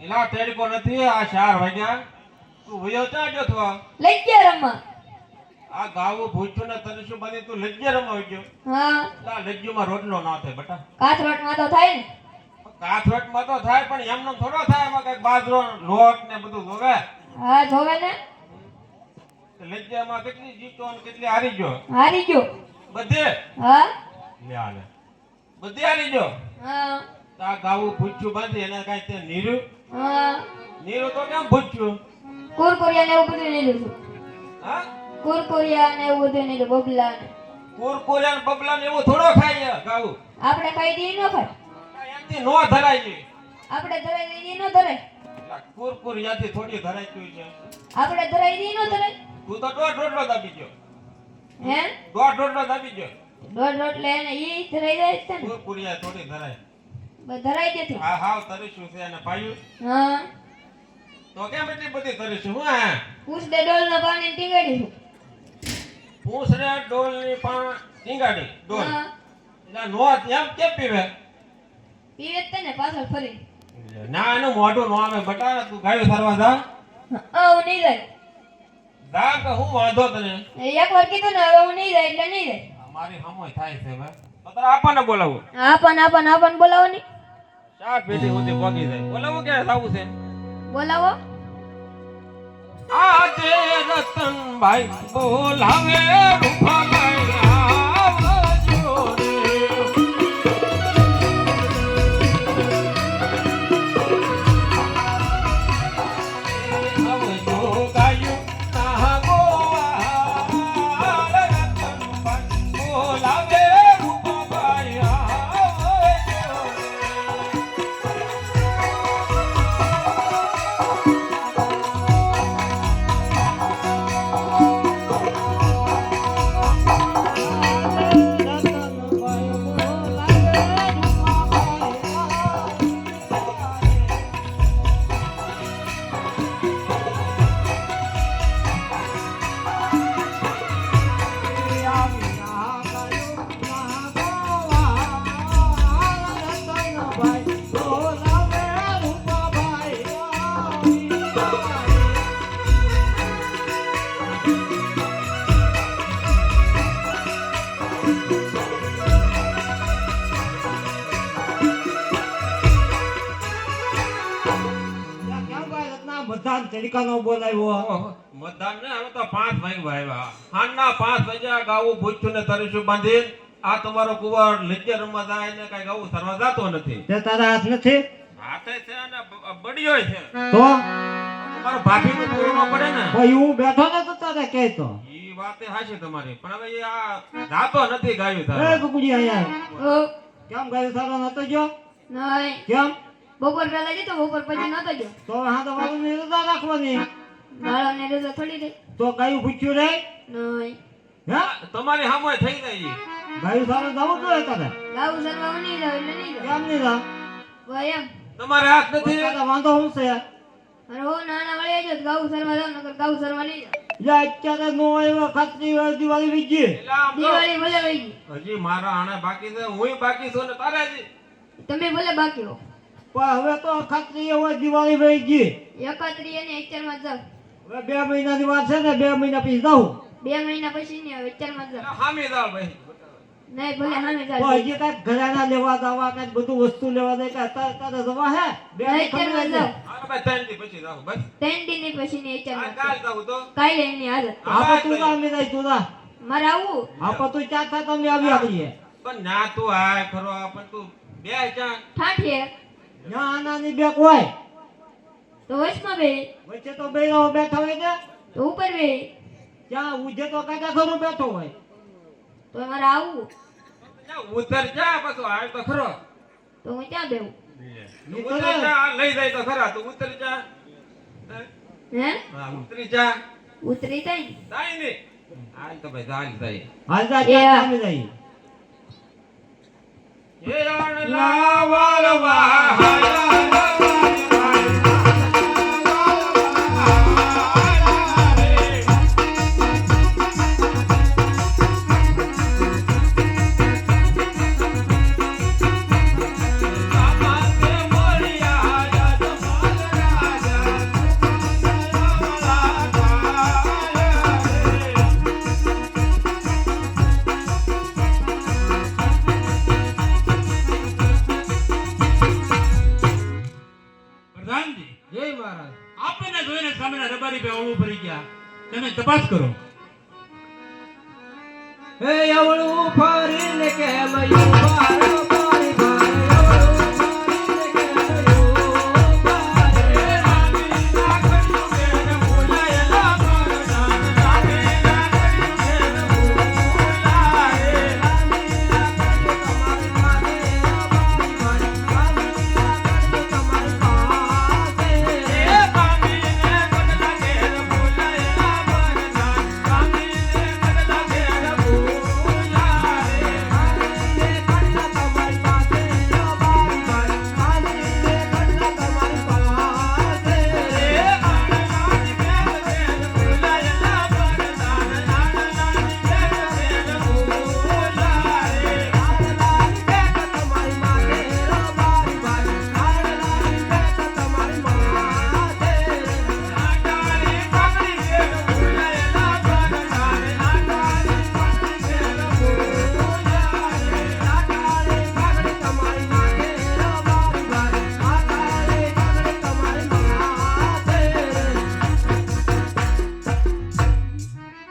એલા તેડકો નથી આ 4 વાગ્યા તું વયો ચા ગયો તો લઈ ગયા રમવા આ ગાવું ભૂચ્યું ને તને શું બની તું લજ્જે રમવા ગયો હા લા લજ્જુમાં રોટલો ના થાય બેટા કાથરોટ માં તો થાય ને કાથરોટમાં તો થાય પણ એમનો થોડો થાય એમાં કઈક બાજરો લોટ ને બધું જોવે હા જોવે ને લજ્જામાં કેટલી જીતો અને કેટલી હારી ગયો બધે હા લે આલે બધે હારી ગયો હા આ ગાવું ભૂચ્યું બાંધી એને કઈ તે નીરુ હા નીરુ તો કેમ ભૂચ્યું કુરકુરિયા ને એવું બધું લીધું છું હા કુરકુરિયા ને એવું બધું લીધું બબલા ને કુરકુરિયા ને બબલા ને એવું થોડો ખાય ગાવું આપણે ખાઈ દઈએ ન ખાય એમથી નો ધરાય છે આપણે ધરાઈ દઈએ ન ધરાય કુરકુરિયાથી થોડી ધરાય છે આપણે ધરાઈ દઈએ ન ધરાય તું તો દોઢ રોટલો દાબી ગયો હે દોઢ રોટલો દાબી ગયો દોઢ રોટલે એને ઈ ધરાઈ જાય છે ને કુરકુરિયા થોડી ધરાય ધરાઈ જતી હા હાવ તરીશું છે અને પાયું હા તો કેમ એટલી બધી તરીશું હું હા પૂછ દે ડોલ ના પાણી ટીંગાડી છું પૂછરે ડોલ ની પણ ટીંગાડી ડોલ હા એટલે નો એમ કેમ પીવે પીવે જ તે ને પાછળ ફરી ના એનું મોઢું નો આવે બટા તું ગાયું સરવા જા હું નહીં જાય જા કે હું વાંધો તને એક વાર કીધું ને હવે હું નહીં જાય એટલે નહીં જાય મારી સમય થાય છે હવે તો તારે આપણને બોલાવું આપણ બોલાવો ની 4 પેટી સુધી પગી જાય બોલાવું કે આવું છે બોલાવો આજે રતનભાઈ બોલાવે રૂપાભાઈ આવજો રે આવજો ગાયું ના ગોવા રતનભાઈ બોલાવે રૂપાભાઈ આવજો રે મતદાન તરીકાનો બોલાવ્યો મતદાન ને હવે તો 5 વાગ્યા આવ્યા હાંજના 5 વાગ્યા ગાવું ભૂચ્યું ને તરીશું બાંધી આ તમારો કુંવર લજ્જે રમવા જાય ને કઈ ગાવું સરવા જાતો નથી તે તારા હાથ નથી હાથે છે અને બડિયો છે તો તમારો ભાભી નું પૂરો પડે ને ભાઈ હું બેઠો ને તો તારે કહેતો ઈ વાતે હાચી તમારી પણ હવે આ જાતો નથી ગાયું એ તારે કુકડી આયા કેમ ગાયું સારો નતો ગયો નહીં કેમ બપોર પહેલા જતો બપોર પછી નતો ગયો તો હા તો વાળું ની રજા રાખવાની ગાળો ને રજા થોડી દે તો ગાયું પૂછ્યું રે નહીં હે તમારી સામે થઈ જાય ગાયું સારો જવું જોઈએ તારે ગાવું સરવા હું નહીં જાવ એટલે નહીં જાવ કેમ નહીં જા ભાઈ એમ તમારે હાથ નથી તારા વાંધો શું છે અરે હો નાના વળે જો ગાવું સરવા જાવ નકર ગાવું સરવા નહીં જાવ યા અત્યારે નો આવ્યો ખાતરી દિવાળી વીજી એટલે આમ તો દિવાળી ભલે વહી ગઈ હજી મારા આણે બાકી છે હુંય બાકી છું ને તારે હજી તમે ભલે બાકી હો પણ હવે તો ખાતરી હોય દિવાળી વીજી 31 અને 71 માં જાવ હવે 2 મહિનાની વાત છે ને 2 મહિના પછી જાઉં 2 મહિના પછી નહીં હવે વિચારમાં જ જાઓ. હામી દાવ ભાઈ નહીં ભલે સામે તો જાઓ. હજી કાંઈક ઘરેણા લેવા દાવા કાંઈક બધું વસ્તુ લેવા દે કે અત્યારે જવા હે બે નહીં, દી ખબર વિચારમાં જ જાઓ. નહીં. હા ભાઈ 3 દી પછી જાવ બસ 3 દી ની પછી ની આ વિચારમાં કાલ જાઓ. જાવ તો કાંઈ લઈને નહીં હાજર. આપણે તું જા અમે જાય તું જા મારે આવું આપણે તું ચા થા તમે આવ્યા કરીએ પણ ના તું આય ખરો પણ તું બે ચા ઠાઠીએ ના આનાની બેક હોય તો વચમાં બે વચ્ચે તો બે રહો બેઠા હોય ને તો ઉપર બે ત્યાં ઉજે તો કાકા ખરું બેઠો હોય તો મારે આવું જા ઉતર જા પાછો આય તો ખરો તો હું ક્યાં બેવું તું ઉતરી જા આ લઈ જાય તો ખરા તું ઉતરી જા હે હા ઉતરી જા ઉતરી તઈ જાય ને હાલ તો ભાઈ જાય જાય હાલ જા એ ચા આ. અમે જઈએ એ આણલા વાળવા પ્રધાનજી, જય મહારાજ આપણને જોઈને સામેના રબારી પે ઓળું ભરી ગયા. તમે તપાસ કરો. હે અવળું ફરીને કેમ યુવારો પારી ભારે અવળું ફરીને કેમ યુવારે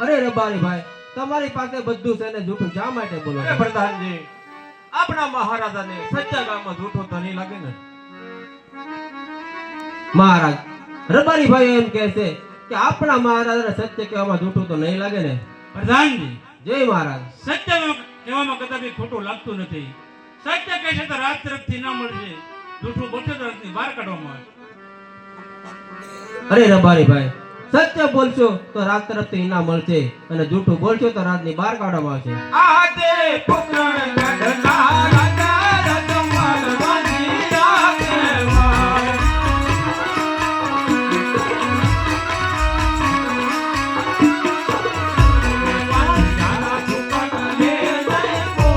અરે રબારી ભાઈ તમારી પાસે બધું છે ને જૂઠું શા માટે બોલો છો? એ પ્રધાનજી આપણા મહારાજાને સચ્ચા ગામમાં જૂઠો તો નહીં લાગે ને મહારાજ રબારી ભાઈ એમ કહે છે કે આપણા મહારાજાને સત્ય કહેવામાં જૂઠું તો નહીં લાગે ને પ્રધાનજી, જય મહારાજ સત્ય કહેવામાં કદાપી ખોટું લાગતું નથી. સત્ય કહેશે તો રાત તરફથી ના મળશે, જૂઠું બોલશે તો રાતની બહાર કાઢવામાં આવે. અરે રબારી ભાઈ સત્ય બોલશો તો રાત તરફથી ઇનામ મળશે અને જૂઠું બોલશો તો રાતની બહાર કાઢવામાં આવશે. આતે પુત્રણ ગઢના રાજા રતમલ વાજી રાખેવા વાંજારા સુપટ લે જય કો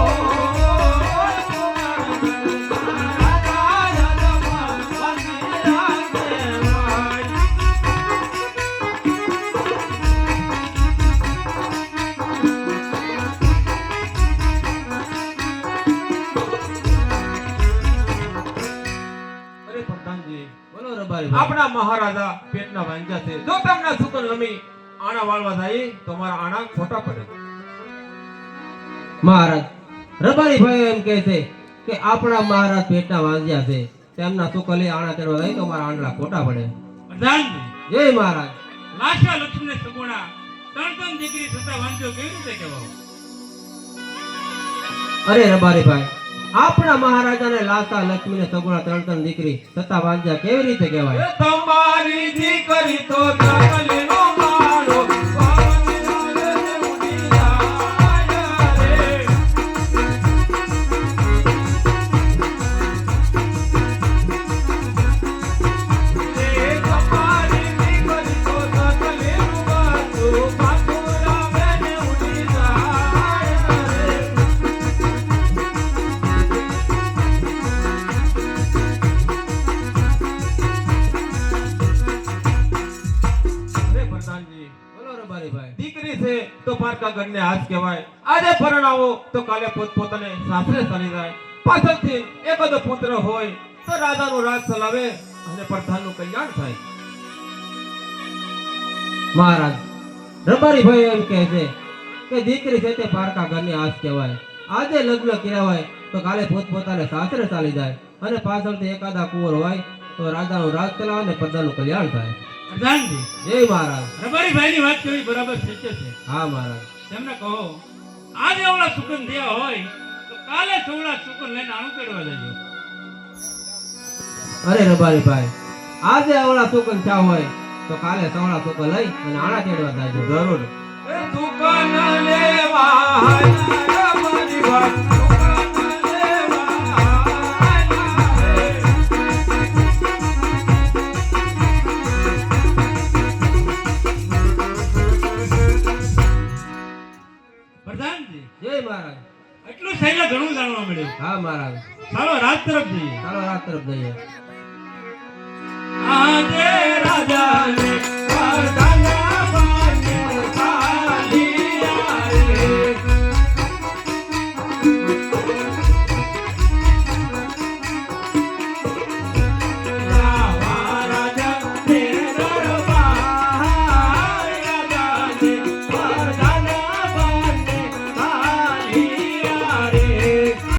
રાજા રતમલ વાજી રાખેવા અરે પ્રધાનજી બોલો રબારી ભાઈ આપણા મહારાજા પેટના વાંજા છે જો તમને સુકન લમી આણા વાળવા જાય તો મારા આણા ખોટા પડે મહારાજ રબારી ભાઈ એમ કહે છે કે આપણા મહારાજ પેટના વાંજ્યા છે તેમના સુકલી આણા તેડવા જાય તો મારા આંડલા ખોટા પડે. પ્રધાનજી, જય મહારાજ લાશા લક્ષ્મીને સગુણા ત્રણ ત્રણ દીકરી છતાં વાંચો કેવી રીતે કહેવાય? અરે રબારી ભાઈ આપણા મહારાજાને લાસા લક્ષ્મીને સગુણા ત્રણ ત્રણ દીકરી છતાં વાંજ્યા કેવી રીતે કહેવાય? એ તમારી દીકરી તો જંગલીનો માળો પાવન રાગને ઉડી જાય રે એ તમારી દીકરી તો જંગલીનો માળો પાવન રાગને ઉડી જાય રે અરે પ્રધાનજી બોલો રબારીભાઈ. દીકરી છે તો પારકા ઘરને હાથ કહેવાય. આજે પરણાવો તો કાલે પોતપોતાને સાસરે ચાલી જાય. પાછળથી એકાદો પુત્ર હોય તો રાજાનું રાજ ચલાવે અને પ્રધાનનું કલ્યાણ થાય. મહારાજ રબારીભાઈ એમ કહે છે કે દીકરી છે તે પારકા ઘરની આસ કહેવાય. આજે લગ્ન કહેવાય તો કાલે પોતપોતાને સાસરે ચાલી જાય અને પાછળથી એકાદા કુંવર હોય તો રાજાનું રાજ ચલાવે અને પ્રજાનું કલ્યાણ થાય. પ્રધાનજી જય મહારાજ. રબારીભાઈની વાત કેવી બરાબર સત્ય છે. હા મહારાજ. તેમને કહો આજે ઓલા સુકન થયા હોય તો કાલે સોળા સુકન લઈને આણું કેળવા જજો. અરે રબારીભાઈ, આજે આવડા સુકન ચા હોય તો કાલે સવડા સુકન લઈ અને આણા તેડવા જાજો. જરૂર. એ દુકાન લેવા આયા રબારી ભાઈ, દુકાન લેવા આયા રે. પ્રધાનજી જય મહારાજ. એટલું સહેલા ઘણું જાણવા મળ્યું. હા મહારાજ. ચાલો રાત તરફ જઈએ. ચાલો રાત તરફ જઈએ. આજે રાજાને